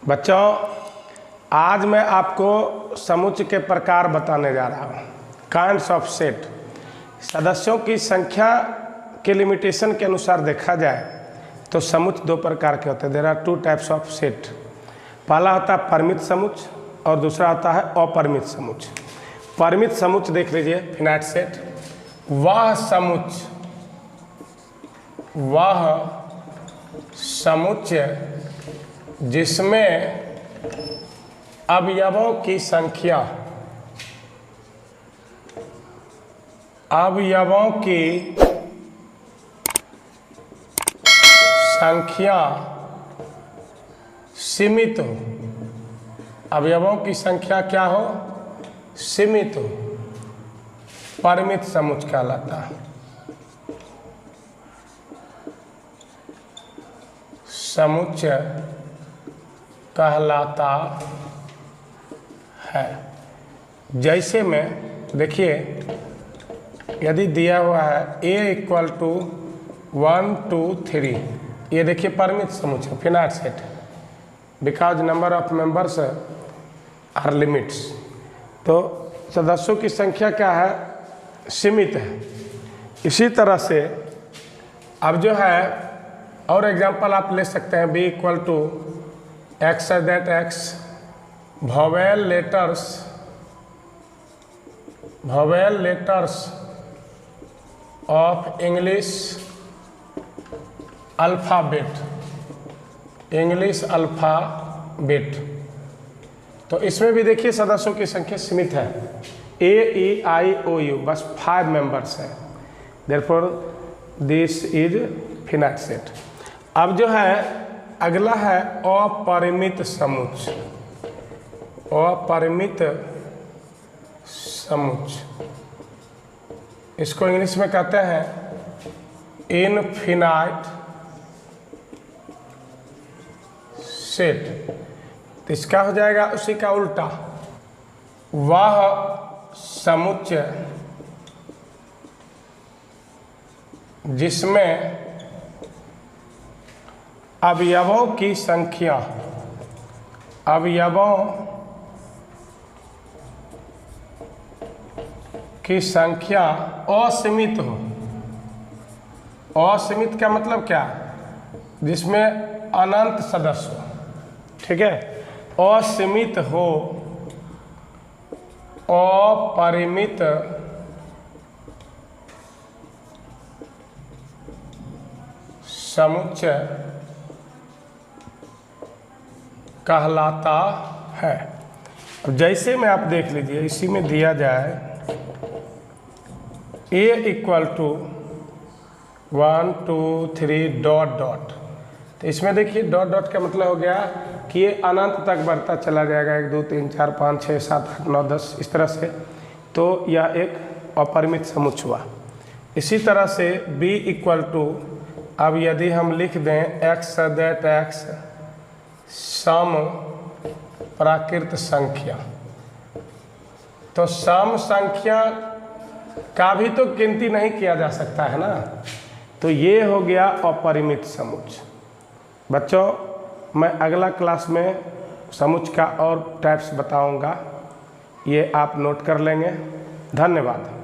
बच्चों, आज मैं आपको समुच्चय के प्रकार बताने जा रहा हूँ। Kinds of set. सदस्यों की संख्या के लिमिटेशन के अनुसार देखा जाए तो समुच्चय दो प्रकार के होते हैं। There are two types of set. पहला होता है परिमित समुच्चय और दूसरा होता है अपरिमित समुच्चय। परिमित समुच्चय देख लीजिए, फिनाइट सेट वह समुच्चय जिसमें अवयवों की संख्या सीमित हो। अवयवों की संख्या क्या हो? सीमित हो। परिमित समुच्चय कहलाता है। समुच्चय कहलाता है। जैसे में देखिए, यदि दिया हुआ है a = 1 2 3, ये देखिए परिमित समुच्चय finite set because number of members are limits. तो सदस्यों की संख्या क्या है? सीमित है। इसी तरह से अब जो है और एग्जांपल आप ले सकते हैं। b = x that x vowel letters of English alphabet। तो इसमें भी देखिए सदस्यों की संख्या सीमित है। a e i o u बस 5 मेंबर्स है। therefore this is finite set. अब जो है अगला है अपरिमित समुच्चय। अपरिमित समुच्चय इसको इंग्लिश में कहते हैं इनफिनाइट सेट। तो इसका हो जाएगा उसी का उल्टा। वह समुच्चय जिसमें अवयवों की संख्या असीमित हो। असीमित का मतलब क्या? जिसमें अनंत सदस्य हो। ठीक है, असीमित हो। अपरिमित समुच्चय कहलाता है। अब जैसे में आप देख लीजिए, इसी में दिया जाए a = 1 2 3 ... तो इसमें देखिए डॉट का मतलब हो गया कि ये अनंत तक बढ़ता चला जाएगा। 1 2 3 4 5 6 7 8 9 10 इस तरह से। तो यह एक अपरिमित समुच्चय हुआ। इसी तरह से b = अब यदि हम लिख दें x that x सम प्राकृत संख्या, तो सम संख्या का भी तो गिनती नहीं किया जा सकता है ना। तो ये हो गया अपरिमित समुच्चय। बच्चों, मैं अगला क्लास में समुच्चय का और टाइप्स बताऊंगा। ये आप नोट कर लेंगे। धन्यवाद।